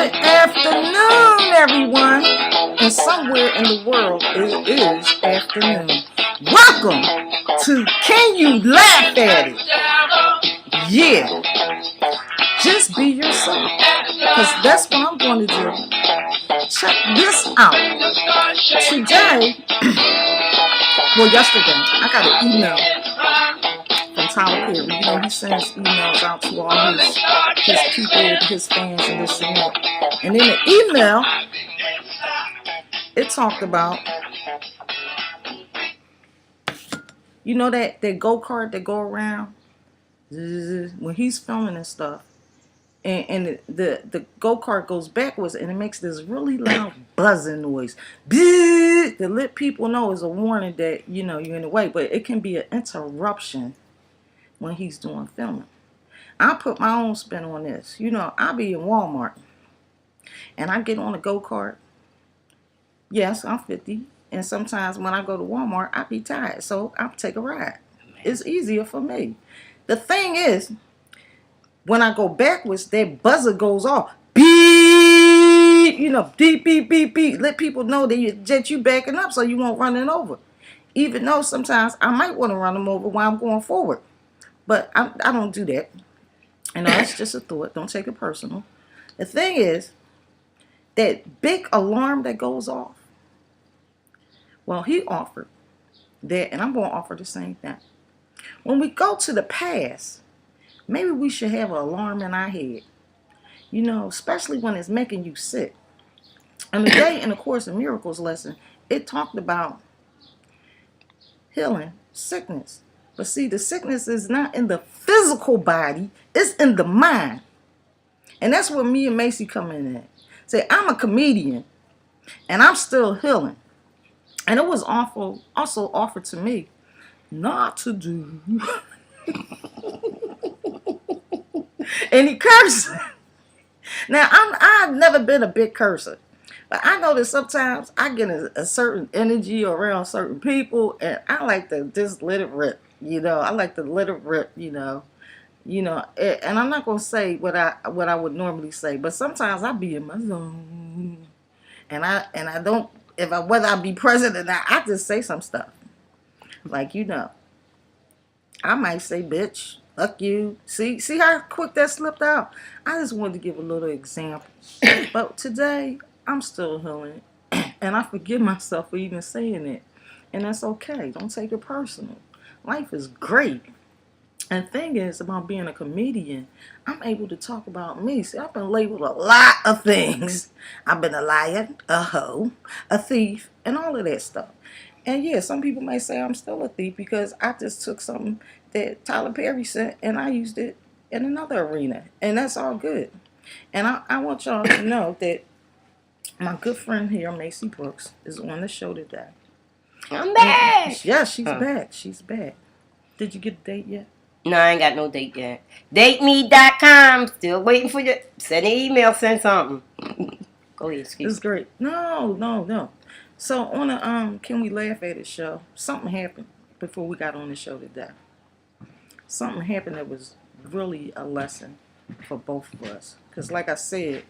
Good afternoon, everyone. And somewhere in the world, it is afternoon. Welcome to Can You Laugh at It? Yeah. Just be yourself. Because that's what I'm going to do. Check this out. Today, yesterday, I got an email from Tyler Perry. You know, he sends emails out to all his people, his fans, and this and that. And in the email, it talked about, you know, that go-kart that go around when he's filming and stuff. And the go-kart goes backwards and it makes this really loud buzzing noise. To let people know is a warning that, you know, you're in the way. But it can be an interruption when he's doing filming. I put my own spin on this. You know, I'll be in Walmart and I get on a go-kart. Yes, I'm 50. And sometimes when I go to Walmart, I be tired. So I'll take a ride. It's easier for me. The thing is, when I go backwards, that buzzer goes off. Beep! You know, beep, beep, beep, beep. Let people know that you backing up so you won't run it over. Even though sometimes I might want to run them over while I'm going forward. But I don't do that. You know, that's just a thought. Don't take it personal. The thing is, that big alarm that goes off, well, he offered that, and I'm going to offer the same thing. When we go to the past, maybe we should have an alarm in our head. You know, especially when it's making you sick. And today in the Course in Miracles lesson, it talked about healing sickness. But see, the sickness is not in the physical body, it's in the mind. And that's where me and Macy come in at. Say, I'm a comedian, and I'm still healing. And it was also offered to me not to do any cursing. Now, I've never been a big cursor. But I know that sometimes I get a certain energy around certain people, and I like to just let it rip. You know, I like to let it rip. You know, and I'm not gonna say what I would normally say, but sometimes I be in my zone, and I don't whether I be present or not, I just say some stuff, like, you know, I might say bitch, fuck you. See how quick that slipped out. I just wanted to give a little example, but today I'm still healing, and I forgive myself for even saying it, and that's okay. Don't take it personal. Life is great. And the thing is, about being a comedian, I'm able to talk about me. See, I've been labeled a lot of things. I've been a liar, a hoe, a thief, and all of that stuff. And yeah, some people may say I'm still a thief because I just took something that Tyler Perry sent and I used it in another arena. And that's all good. And I want y'all to know that my good friend here, Macy Brooks, is on the show today. I'm back! Yeah, she's back. She's back. Did you get a date yet? No, I ain't got no date yet. DateMe.com. Still waiting for you. Send an email, send something. Go ahead, excuse me. It's great. No. So on the Can We Laugh at It show, something happened before we got on the show today. Something happened that was really a lesson for both of us. Because like I said,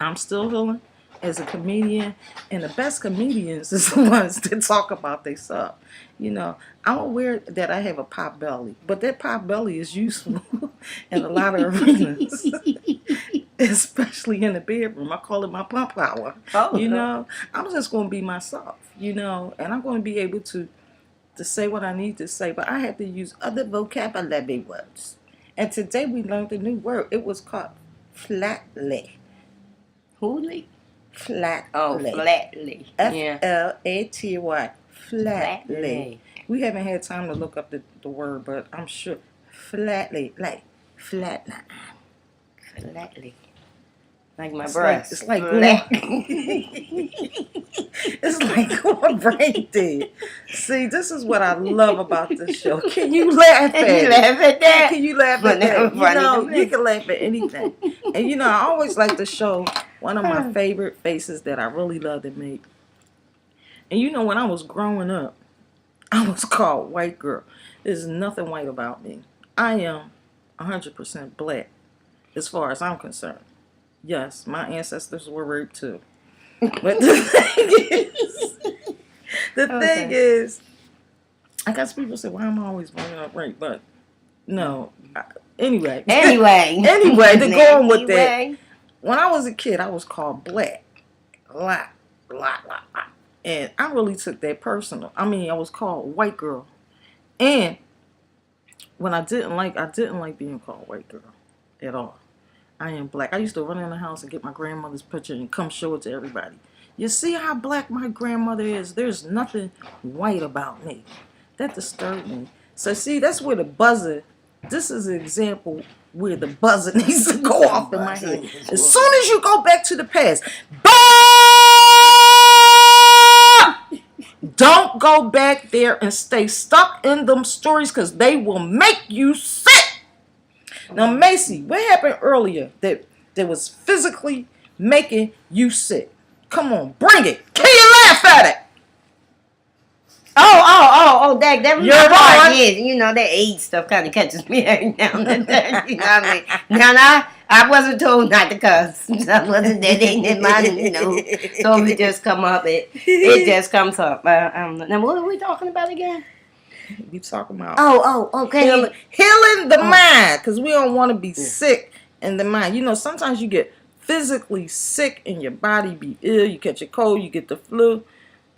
I'm still healing as a comedian, and the best comedians is the ones that talk about themselves. You know, I'm aware that I have a pot belly, but that pot belly is useful in a lot of arenas, especially in the bedroom. I call it my pump power. Oh, you know, I'm just going to be myself, you know, and I'm going to be able to say what I need to say, but I have to use other vocabulary words. And today we learned a new word. It was called flatly. Who'ly? Flatly. Oh, flatly. Flaty. Flatly. We haven't had time to look up the word, but I'm sure. Flatly. Like flatline. Flatly. Like my breast. It's like going. It's like going brain dead. See, this is what I love about this show. Can you laugh at it? Laugh at that? Can you laugh at that? You know, you can laugh at anything. And you know, I always like to show one of my favorite faces that I really love to make. And you know, when I was growing up, I was called white girl. There's nothing white about me. I am 100% black as far as I'm concerned. Yes, my ancestors were raped too. But the thing is, I guess people say, why am I always bringing up rape? But no. Anyway. Anyway. Anyway, to go on with that, Anyway. when I was a kid, I was called black. Lot. And I really took that personal. I mean, I was called white girl. And when I didn't like being called white girl at all. I am black. I used to run in the house and get my grandmother's picture and come show it to everybody. You see how black my grandmother is? There's nothing white about me. That disturbed me. So see, that's where the buzzer, this is an example where the buzzer needs to go off in my head. As soon as you go back to the past, don't go back there and stay stuck in them stories because they will make you sick. Now, Macy, what happened earlier that was physically making you sick? Come on, bring it. Can you laugh at it? That was You're my part. right. Yeah, you know, that AIDS stuff kind of catches me every now and then. You know what I mean? Now, I wasn't told not to cuss. I wasn't, that ain't in my, you know. So if it just come up, it just comes up. Now, what are we talking about again? We talking about Okay. healing the mind, because we don't want to be sick in the mind. You know, sometimes you get physically sick and your body be ill. You catch a cold, you get the flu.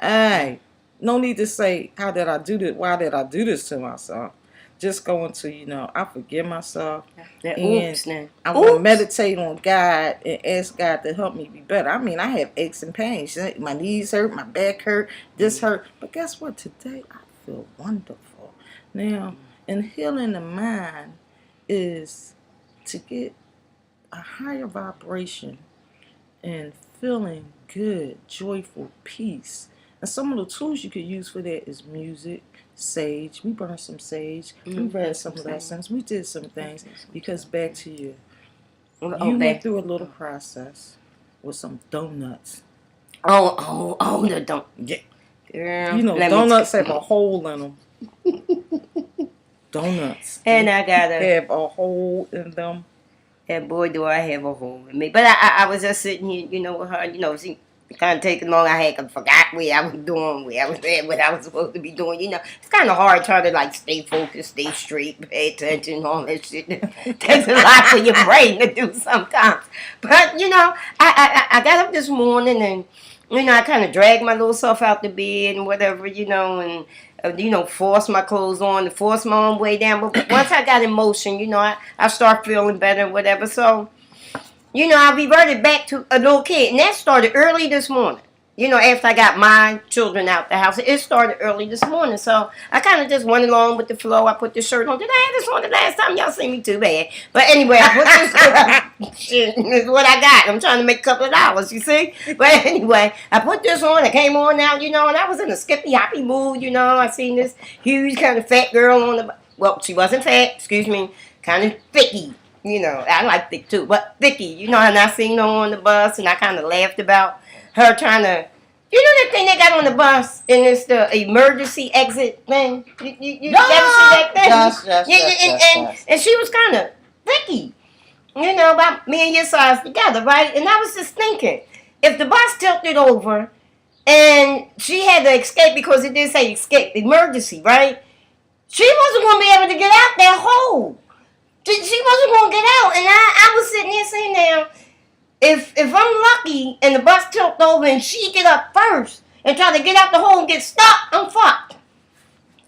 Hey, no need to say, how did I do this? Why did I do this to myself? Just go into, I forgive myself. And I'm going to meditate on God and ask God to help me be better. I mean, I have aches and pains. My knees hurt, my back hurt, this hurt. But guess what? Today, I feel wonderful. Now, and healing the mind is to get a higher vibration and feeling good, joyful, peace. And some of the tools you could use for that is music, sage. We burned some sage. We read some lessons. We did some things. Because back to you. You went through a little process with some donuts. The donut. Yeah. Girl, You know, donuts have a hole in them. Donuts. And I gotta have a hole in them. And boy, do I have a hole in me. But I was just sitting here, with her, she kind of taking long. I had forgot where I was doing, where I was at, what I was supposed to be doing. It's kind of hard trying to stay focused, stay straight, pay attention, all that shit. It takes a lot for your brain to do sometimes. But I got up this morning and I kind of dragged my little self out the bed and whatever, and force my clothes on, force my own way down. But once I got in motion, I start feeling better and whatever. So, I reverted back to a little kid. And that started early this morning. After I got my children out the house. It started early this morning. So, I kind of just went along with the flow. I put the shirt on. Did I have this on the last time? Y'all see me too bad. But anyway, I put this shit is what I got. I'm trying to make a couple of dollars, you see? But anyway, I put this on. I came on now, and I was in a skippy, hoppy mood, I seen this huge kind of fat girl on the... Well, she wasn't fat, excuse me. Kind of thicky. I like thick too, but thicky, and I seen her on the bus, and I kind of laughed about her trying to, that thing they got on the bus, and it's the emergency exit thing. You ever see that thing? Yes. And she was kind of thicky, about me and your size together, right? And I was just thinking, if the bus tilted over, and she had to escape because it did say escape, emergency, right? She wasn't going to be able to get out that hole. She wasn't going to get out. And I was sitting here saying now, if I'm lucky and the bus tilts over and she get up first and try to get out the hole and get stuck, I'm fucked.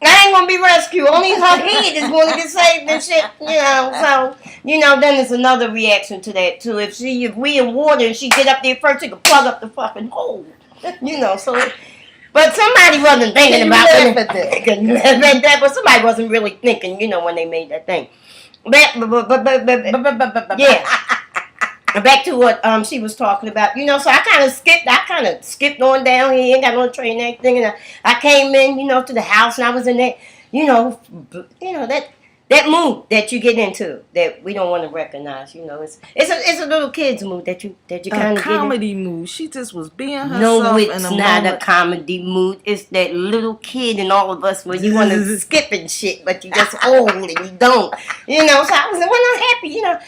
I ain't going to be rescued. Only her head is going to get saved and shit, So, then there's another reaction to that, too. If we in water and she get up there first, she can plug up the fucking hole. So... But somebody wasn't thinking about that. But somebody wasn't really thinking, when they made that thing. But yeah. Back to what she was talking about, so I kind of skipped on down here, got on the train and everything, and I came in, to the house, and I was in that, that that mood that you get into that we don't want to recognize. You know, it's a little kid's mood that you A kind of get in. comedy mood. She just was being herself No, in it's a not moment. a comedy mood. It's that little kid in all of us where you want to skip and shit, but you just old and you don't. You know, so I was when I'm happy, you know,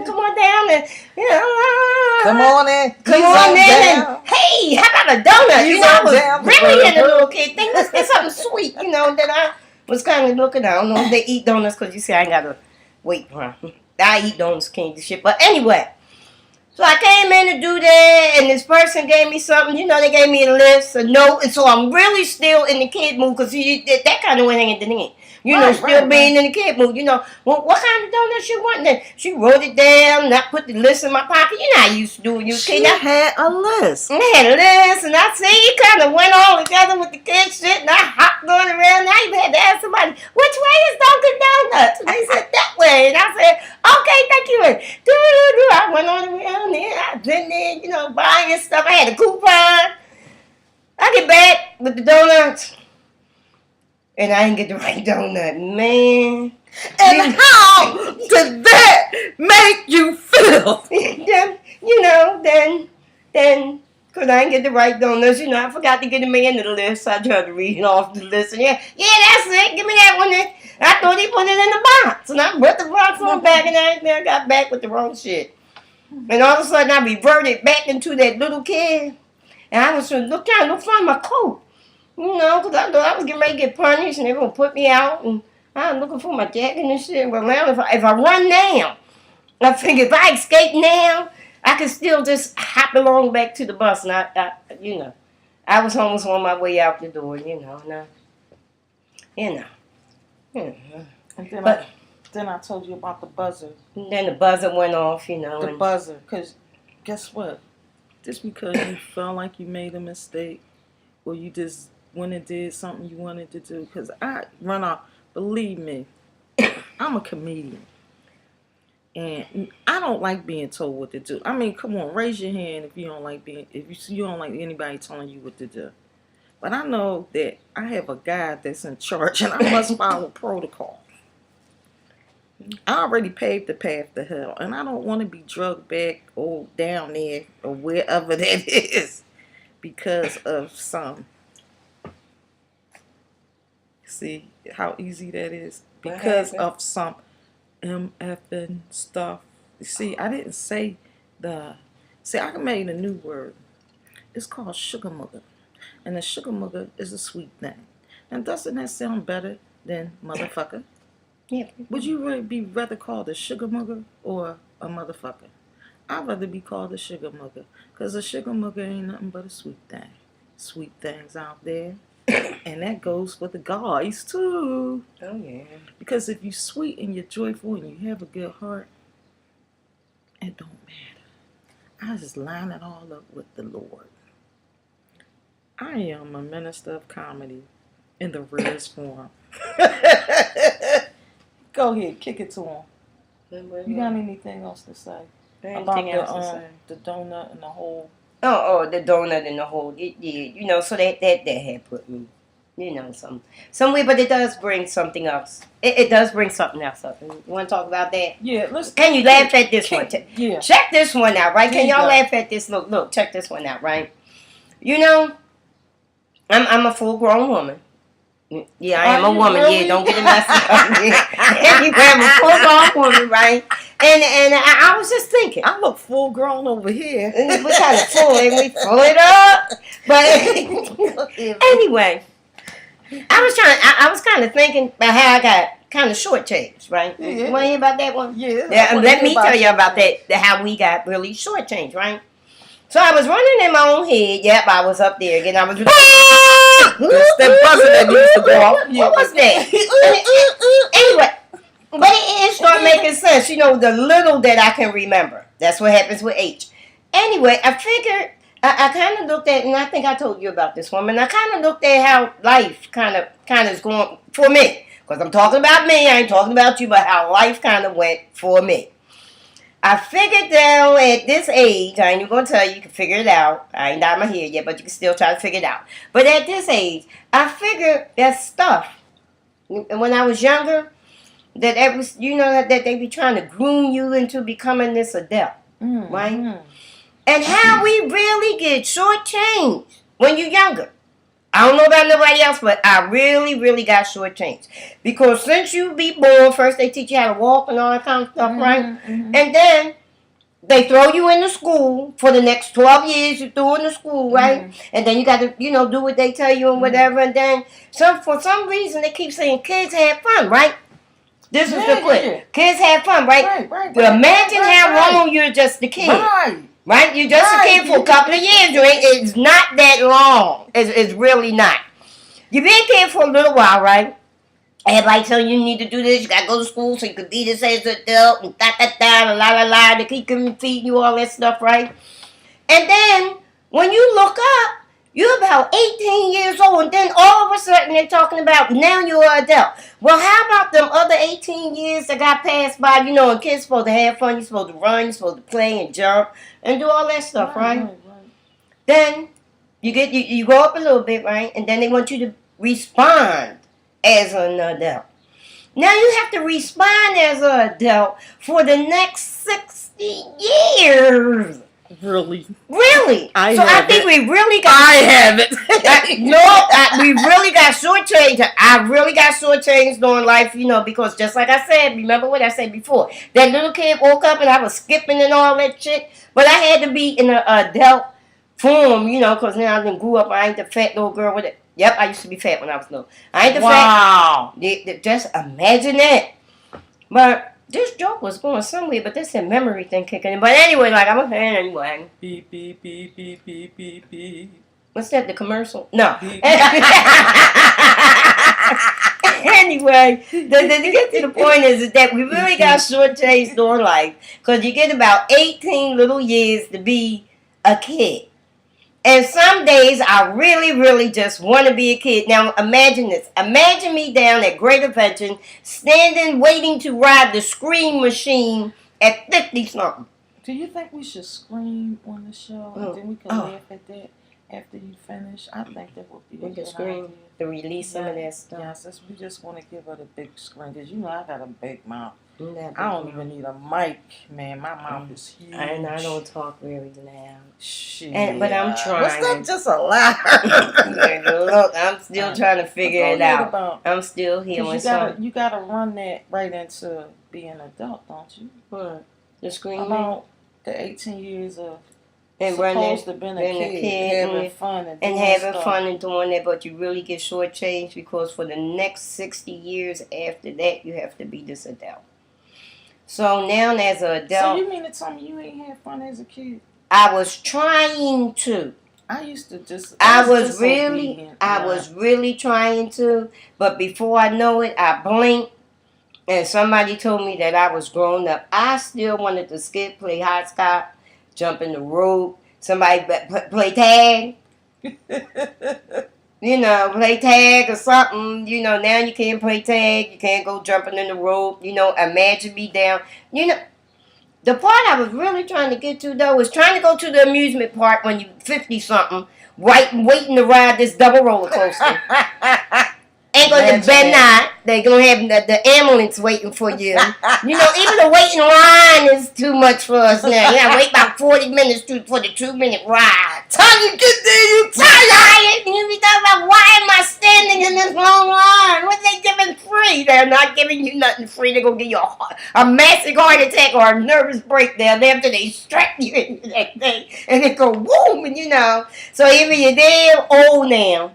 come on down and, you know. Come on in. Come Ease on on in down. and, hey, how about a donut? Ease You know, I on was down. really in the little kid thing. Let's get something sweet, you know, that I was kind of looking. I don't know if they eat donuts because you see I ain't got to wait for 'em. I eat donuts, king of shit. But anyway. So I came in to do that, and this person gave me something. You know, they gave me a list, a note, and so I'm really still in the kid mood because that kind of went in the end. You know, Right, still right, being in the kid mood. You know, well, what kind of donuts you want? Then she wrote it down, and I put the list in my pocket. You know how you used to do when you was a She kid. Now, had a list. I had a list, and I see it kind of went all together with the kid shit, and I hopped going around. And I even had to ask somebody, which way is Dunkin' Donuts? And they said, that way. And I said, okay, thank you. And I went on around there. I was in there, you know, buying stuff. I had a coupon. I get back with the donuts, and I didn't get the right donut, man. And how did that make you feel? Then, you know, then, because I didn't get the right donuts, you know, I forgot to get them in the list. I tried to read off the list, and yeah, that's it. Give me that one. Then. I thought he put it in the box, and I put the box on back, and I got back with the wrong shit. And all of a sudden, I reverted back into that little kid, and I was trying to look for my coat, you know, because I thought I was getting ready to get punished, and they were going to put me out, and I was looking for my jacket and shit. But now, if I run now, I figure if I escape now, I can still just hop along back to the bus. And you know, I was almost on my way out the door, you know. And And then I told you about the buzzer. And then the buzzer went off, you know. The buzzer. Because guess what? Just because you felt like you made a mistake or you just went and did something you wanted to do. Because I run off. Believe me, I'm a comedian. And I don't like being told what to do. I mean, come on, raise your hand if you don't like you don't like anybody telling you what to do. But I know that I have a guy that's in charge, and I must follow protocol. I already paved the path to hell, and I don't want to be drugged back or down there or wherever that is because of some. See how easy that is? Because of some MFing stuff. You see, I didn't say I made a new word. It's called sugar mugger. And a sugar mugger is a sweet thing. And doesn't that sound better than motherfucker? Yeah. Would you really be rather called a sugar mugger or a motherfucker? I'd rather be called a sugar mugger. Because a sugar mugger ain't nothing but a sweet thing. Sweet things out there. And that goes for the guys too. Oh, yeah. Because if you're sweet and you're joyful and you have a good heart, it don't matter. I just line it all up with the Lord. I am a minister of comedy in the rarest form. Go ahead, kick it to him. You got anything else to say about the donut and the whole? Oh, the donut and the whole. You know, so that had put me, you know, some way, but it does bring something else. It does bring something else up. You want to talk about that? Yeah, let's. Can you laugh at this one? Yeah. Check this one out, right? Can y'all go. laugh at this? Look, check this one out, right? You know, I'm a full grown woman. Yeah, I am a woman. Really? Yeah, don't get it messed up. Anyway, I'm a full grown woman, right? And I was just thinking. I look full grown over here. We kind of full, and we full it up. But anyway, I was kind of thinking about how I got kind of shortchanged, right? Yeah. You want to hear about that one? Yeah. Let me tell you about that. How we got really shortchanged, right? So I was running in my own head. Yep, I was up there again. I was. That buzzer that used to go off. What was that? Anyway, but it started making sense. You know, the little that I can remember. That's what happens with H. Anyway, I figured, I kind of looked at, and I think I told you about this woman. I kind of looked at how life kind of is going for me. Because I'm talking about me. I ain't talking about you, but how life kind of went for me. I figured down at this age, I ain't even going to tell you, you can figure it out. I ain't dyed my hair yet, but you can still try to figure it out. But at this age, I figured that stuff And when I was younger, that it was, that they be trying to groom you into becoming this adult, right? And how we really get shortchanged when you're younger. I don't know about nobody else, but I really, really got shortchanged. Because since you be born, first they teach you how to walk and all that kind of stuff, right? And then they throw you into school for the next 12 years. You're through in the school, right? And then you got to, do what they tell you and whatever. And then for some reason they keep saying kids have fun, right? This is the clip. Yeah. Kids have fun, right? But imagine how long you're just a kid. Right? You're just a kid for a couple of years. It's not that long. It's really not. You've been a kid for a little while, right? Everybody telling you need to do this. You got to go to school so you can be this as an adult. And la. They keep feeding you all that stuff, right? And then when you look up, you're about 18 years old. And then all of a sudden they're talking about now you're an adult. Well, how about them other 18 years that got passed by? And kids supposed to have fun. You're supposed to run. You're supposed to play and jump and do all that stuff, right? Then you go up a little bit, right? And then they want you to respond as an adult. Now you have to respond as an adult for the next 60 years. Really? I think we really got... I have it. We really got shortchanged. I really got shortchanged during life, because just like I said, remember what I said before? That little kid woke up and I was skipping and all that shit. But I had to be in an adult form, because now I done grew up. I ain't the fat little girl with it. Yep, I used to be fat when I was little. I ain't the fat... Just imagine that. But... this joke was going somewhere, but this a memory thing kicking in. But anyway, I'm a fan anyway. Beep, beep, beep, beep, beep, beep, beep. What's that, the commercial? No. Anyway, to get to the point is that we really got shortchanged during life. Because you get about 18 little years to be a kid. And some days I really, really just want to be a kid. Now imagine this. Imagine me down at Great Adventure, standing, waiting to ride the Scream Machine at 50-something. Do you think we should scream on the show and then we can laugh at that after you finish? I think that would be a good idea. To release some of that stuff. Yes, we just want to give her the big screen because I got a big mouth. I don't even need a mic, man. My mouth is huge. And I don't talk very loud. Shit. But I'm trying. What's that just a lie? Look, I'm still trying to figure it out. I'm still healing something. You gotta run that right into being an adult, don't you? What? The screen? About the 18 years of and supposed to been a kid having fun and doing that, but you really get shortchanged because for the next 60 years after that, you have to be this adult. So now as an adult... So you mean to tell me you ain't had fun as a kid? I was trying to. I used to just... I was really trying to, but before I know it, I blinked, and somebody told me that I was grown up. I still wanted to skip, play hopscotch, jump in the rope, somebody play tag. Play tag or something. Now you can't play tag. You can't go jumping in the rope. Imagine me down. The part I was really trying to get to, though, was trying to go to the amusement park when you're 50-something, waiting to ride this double roller coaster. Ain't gonna better not. They gonna have the ambulance waiting for you. Even the waiting line is too much for us now. You gotta wait about 40 minutes for the 2-minute ride. Time you get there, you tired. You be talking about why am I standing in this long line? What they giving free? They're not giving you nothing free. They're gonna give you a massive heart attack or a nervous breakdown after they strap you into that thing and it go boom and So either you're damn old now.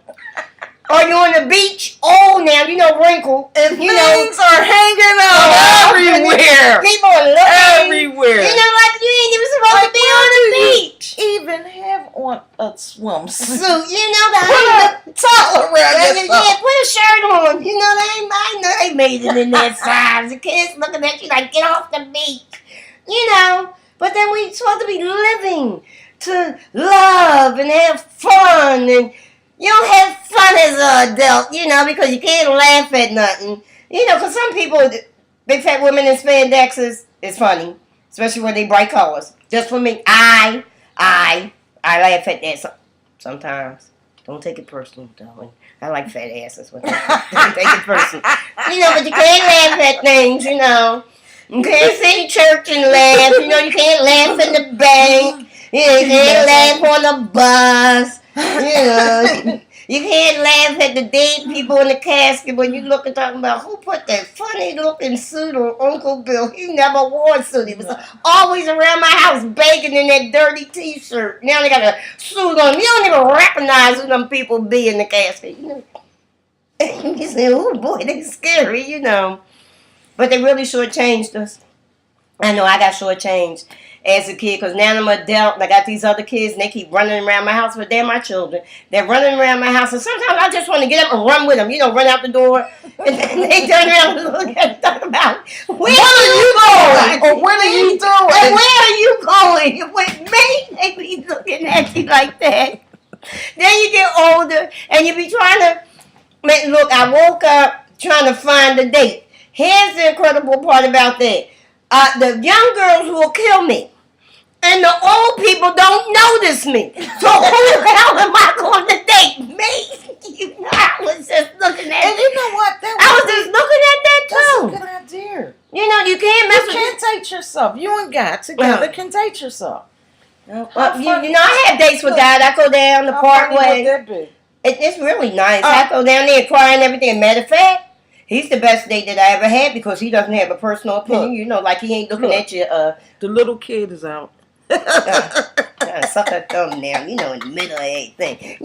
Or you on the beach? Oh, now wrinkle. And things are hanging out everywhere. People are looking everywhere. Like you ain't even supposed to be on the beach. Even have on a swimsuit. The towel around yourself. Put a shirt on. I know they made it in that size. The kids looking at you like, get off the beach. But then we supposed to be living to love and have fun and. You don't have fun as an adult, because you can't laugh at nothing. Because some people, big fat women in spandex is funny, especially when they bright colors. Just for me, I laugh at that sometimes. Don't take it personal, darling. I like fat asses. Don't take it personal. But you can't laugh at things, You can't sing church and laugh. You can't laugh in the bank. You can't laugh on the bus. You can't laugh at the dead people in the casket when you look and talking about who put that funny looking suit on Uncle Bill. He never wore a suit. He was always around my house begging in that dirty t-shirt. Now they got a suit on. You don't even recognize who them people be in the casket. You say, oh boy, they scary, But they really shortchanged us. I know I got shortchanged as a kid because now I'm an adult and I got these other kids and they keep running around my house, but they're my children. They're running around my house and sometimes I just want to get up and run with them, run out the door and then they turn around and look at me talk about, where are you going? Or what are you doing? And where are you going? With me? They be looking at you like that. Then you get older and you be trying to, look, I woke up trying to find the date. Here's the incredible part about that. The young girls will kill me. And the old people don't notice me. So who the hell am I going to date? Me? I was just looking at And you know what? I was just looking at that That's too. a good idea. You can't mess You with can't date yourself. You and God together can date yourself. Well, I have dates with God. I go down the parkway. It's really nice. I go down there and cry and everything. Matter of fact, he's the best date that I ever had because he doesn't have a personal opinion. Like he ain't looking at you. The little kid is out. Suck her thumb now, in the middle of everything.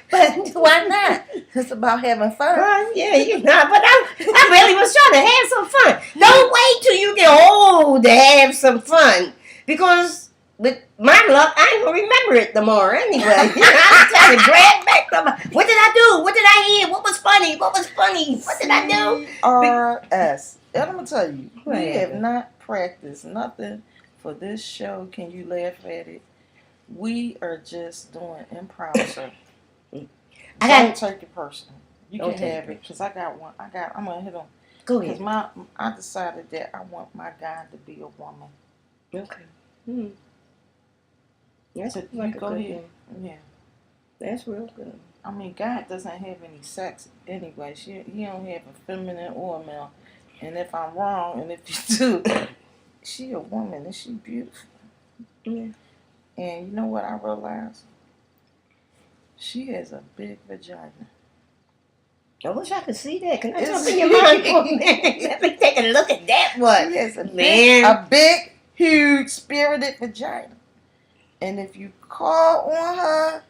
But Why not? It's about having fun. but I really was trying to have some fun. Don't wait till you get old to have some fun. Because with my luck, I ain't going to remember it tomorrow anyway. I'm trying to grab back what did I do? What did I hear? What was funny? What did I do? CRS. And I'm going to tell you, What we have happened? not practiced nothing for this show. Can you laugh at it? We are just doing improv, sir. Don't take it personal. You Don't can take have it because I got one. I'm going to hit on. Go Because ahead. I decided that I want my guy to be a woman. Okay. That's So like you a go good ahead. thing. Yeah. That's real good. I mean, God doesn't have any sex anyway. He don't have a feminine or a male. And if I'm wrong, and if you do, she a woman and she beautiful. Yeah. And you know what I realized? She has a big vagina. I wish I could see that. Can I It's- jump in your mind for a minute? Let me take a look at that one. She has a Man. big, huge, spirited vagina. And if you call on her,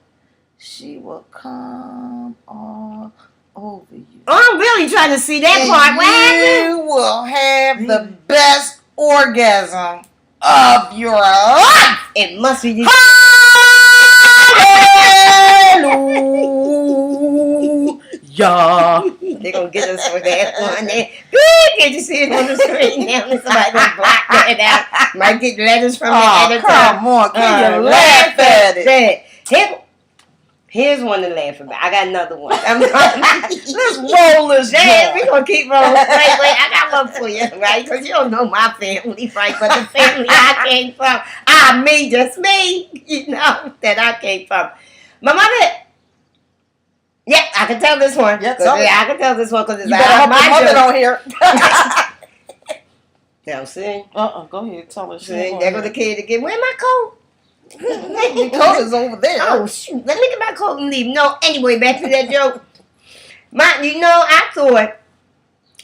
she will come all over you. Oh, I'm really trying to see that part. What happened? You will have the best orgasm of your life. It must be this. Hallelujah. They're going to get us for that one. Can you see it on the screen now? Somebody going to block that out. Might get letters from the editor. Come on, can you laugh at it? Here's one to laugh about. I got another one. Let's roll this We're joint. going to keep rolling. Wait, I got one for you, right? Because you don't know my family, right? But the family I came from, just me, that I came from. My mother, yeah, I can tell this one. Yeah, tell me. I can tell this one because it's You better hope my your mother joke. don't hear. Now, see? Go ahead, tell us. See, there goes the kid again. Where's my coat? The coat is over there. Oh, shoot. Let me get my coat and leave. No, anyway, back to that joke. I thought,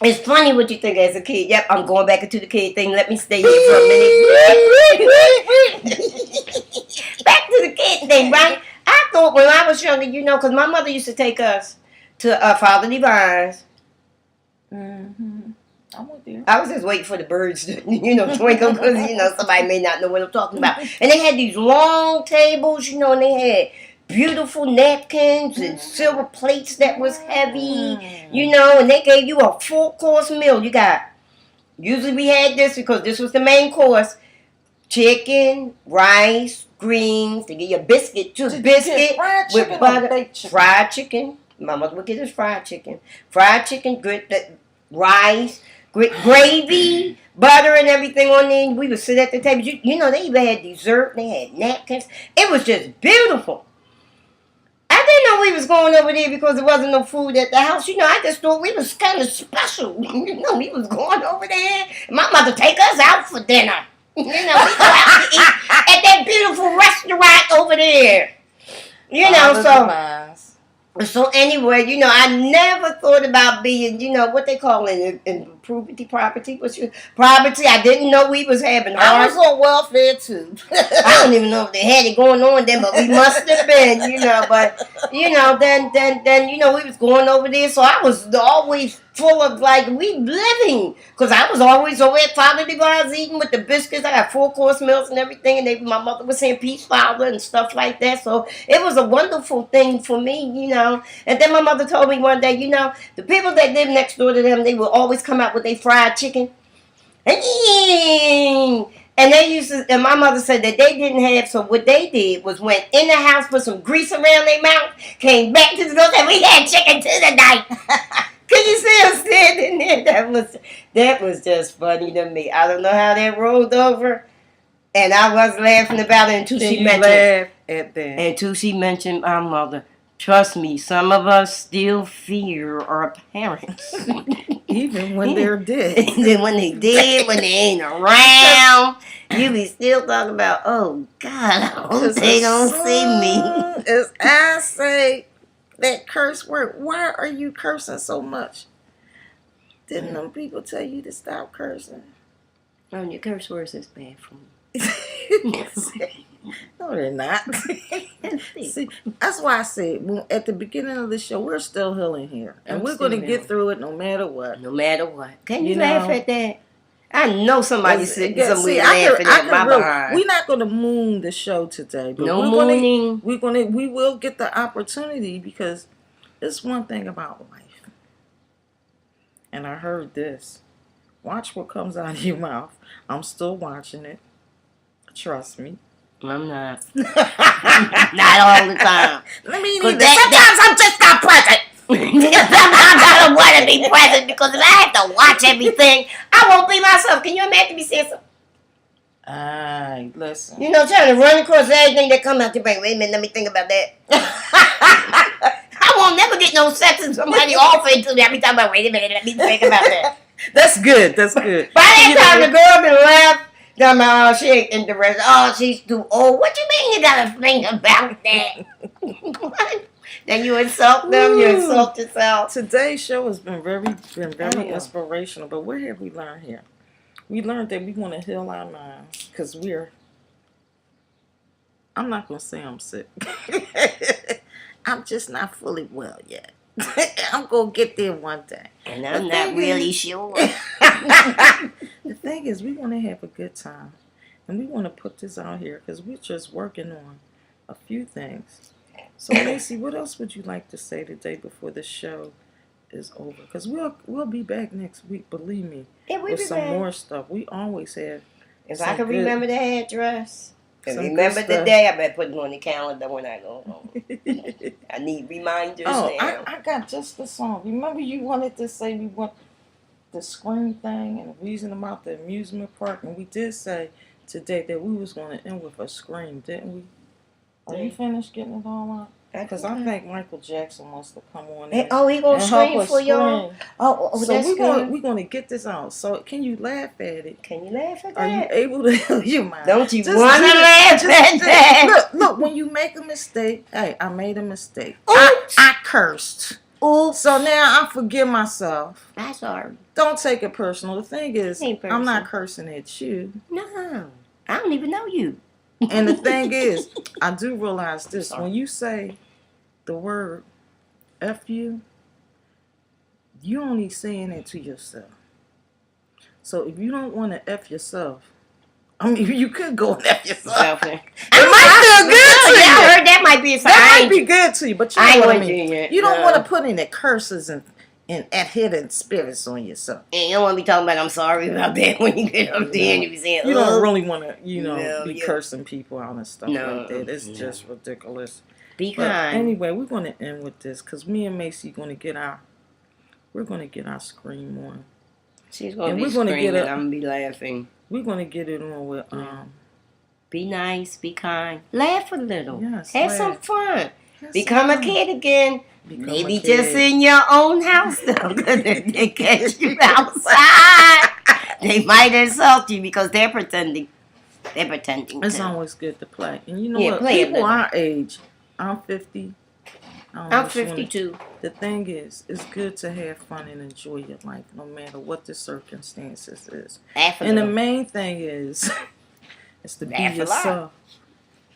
it's funny what you think as a kid. Yep, I'm going back into the kid thing. Let me stay here for a minute. Back to the kid thing, right? I thought when I was younger, because my mother used to take us to Father Divine's. Mm-hmm. I'm with you. I was just waiting for the birds to, twinkle because, somebody may not know what I'm talking about. And they had these long tables, and they had beautiful napkins and silver plates that was heavy, and they gave you a full course meal. Usually we had this because this was the main course, chicken, rice, greens. They give you a biscuit too. Biscuit with butter. Fried chicken. My mother would get us fried chicken. Fried chicken, rice, gravy, butter and everything on there. We would sit at the table. You know, they even had dessert. They had napkins. It was just beautiful. I didn't know we was going over there because there wasn't no food at the house. You know, I just thought we was kind of special. You know, we was going over there. My mother take us out for dinner. You know, we go out to eat at that beautiful restaurant over there. You know, so anyway, you know, I never thought about being, you know, what they call it in property. What's your property? I didn't know we was having I was on welfare too. I don't even know if they had it going on then, but we must have been, you know. But you know, then you know, we was going over there, so I was always full of like we living, because I was always over at Father Divines eating with the biscuits. I got 4-course meals and everything, and my mother was saying peace, Father, and stuff like that. So it was a wonderful thing for me, you know. And then my mother told me one day, you know, the people that live next door to them, they would always come out with their fried chicken. And they used to, and my mother said that they didn't have, so what they did was went in the house, put some grease around their mouth, came back to the door, and we had chicken tonight. Can you see us standing there? That was just funny to me. I don't know how that rolled over, and I was laughing about it until she mentioned my mother. Trust me, some of us still fear our parents. Even when they're dead. Then when they dead, when they ain't around, you be still talking about, oh God, I hope they don't see me. As I say that curse word, why are you cursing so much? Didn't them people tell you to stop cursing? Oh, your curse words is bad for me. No, they're not. See, that's why I said at the beginning of the show, we're still healing here, and we're going to get through it no matter what. No matter what. Can you laugh at that? I know somebody's sitting somewhere laughing at my behind. We're not going to moon the show today, but no mooning. We will get the opportunity, because it's one thing about life. And I heard this: watch what comes out of your mouth. I'm still watching it. Trust me. I'm not. Not all the time. Let me sometimes I'm just not present. Sometimes I don't want to be present, because if I have to watch everything, I won't be myself. Can you imagine me saying something? Alright, listen. You know, trying to run across everything that come out your brain. Wait a minute, let me think about that. I won't never get no sex and somebody offer it to me. I be talking about, wait a minute, let me think about that. That's good. By that time, the girl been left. Oh, she ain't interested. Oh, she's too old. What you mean you gotta think about that? Then you insult them, you insult yourself. Today's show has been very inspirational. But what have we learned here? We learned that we want to heal our minds, because I'm not going to say I'm sick. I'm just not fully well yet. I'm going to get there one day. And I'm not really sure. The thing is, we want to have a good time. And we want to put this out here, because we're just working on a few things. So, Macy, what else would you like to say today before the show is over? Because we'll be back next week, believe me, with some more stuff. We always have. If I can remember the address, remember the day, I better put it on the calendar when I go home. I need reminders now. I got just the song. Remember you wanted to say we want the Scream thing and the reason about the amusement park, and we did say today that we was going to end with a Scream, didn't we? Are you finished getting it all out? Because I think Michael Jackson wants to come on in. Oh, he gonna scream for y'all. Oh, so we're gonna get this out. So can you laugh at it? Can you laugh at that? Are you able to heal your mind? Don't you want to laugh at that? Look. When you make a mistake, hey, I made a mistake. I cursed. Oops. So now I forgive myself. I'm sorry. Don't take it personal. The thing is, I'm not cursing at you. No, I don't even know you. And the thing is, I do realize this. When you say the word F you only saying it to yourself. So if you don't want to F yourself, I mean, you could go and F yourself. It might feel good to you. I heard that might be a sign. That might be good to you, but you know what I mean. You don't want to put any curses and hidden spirits on yourself. And you don't want to be talking about I'm sorry about that when you get up there and you be saying, you don't really want to, be cursing people out and stuff like that. It's just ridiculous. Be kind. Anyway, we're going to end with this, because me and Macy we're going to get our Scream on. She's gonna And be we're gonna screaming. get I'm gonna be laughing. We're gonna get it on with Be nice. Be kind. Laugh a little. Yes, Have laugh. some fun. That's Become a fine. kid again. Become Maybe a just kid. in your own house though. If they catch you outside, they might insult you because they're pretending. They're pretending. It's to. always good to play. And you know Yeah, what? play a People little. our age, I'm 50. I'm 52. The thing is, it's good to have fun and enjoy your life no matter what the circumstances is. Laugh a And the little. main thing is to be Laugh a lot. yourself.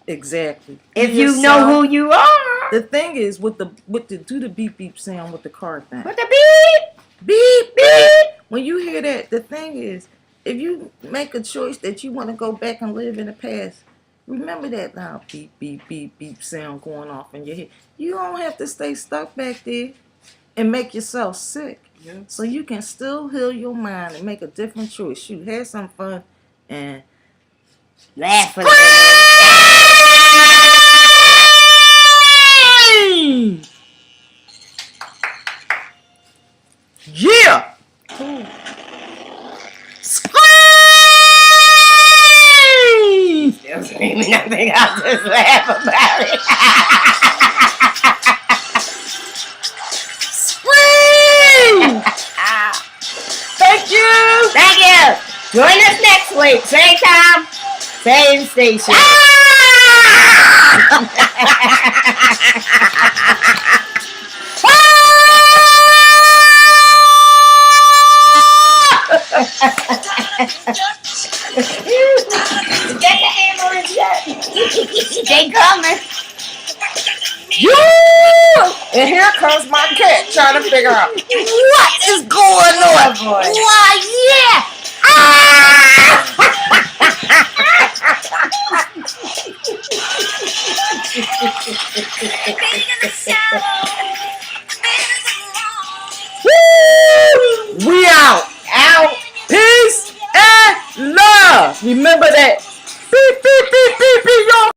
Exactly. If Be you yourself. know who you are. The thing is do the beep beep sound with the car thing. With the beep. Beep beep. When you hear that, the thing is, if you make a choice that you want to go back and live in the past, remember that loud beep beep beep beep sound going off in your head. You don't have to stay stuck back there and make yourself sick. Yeah. So you can still heal your mind and make a different choice. Shoot, have some fun and Laugh a little. yeah. Scream! Still screaming. I think I'll just laugh about it. Scream! Thank you. Thank you. Join us next week. Same time, same station. Get the ambulance yet? They coming. You! And here comes my cat trying to figure out What is going on? boy. Why, yeah! Woo! We out. Out. Peace and love. Remember that. Beep, beep, beep, beep, beep, y'all.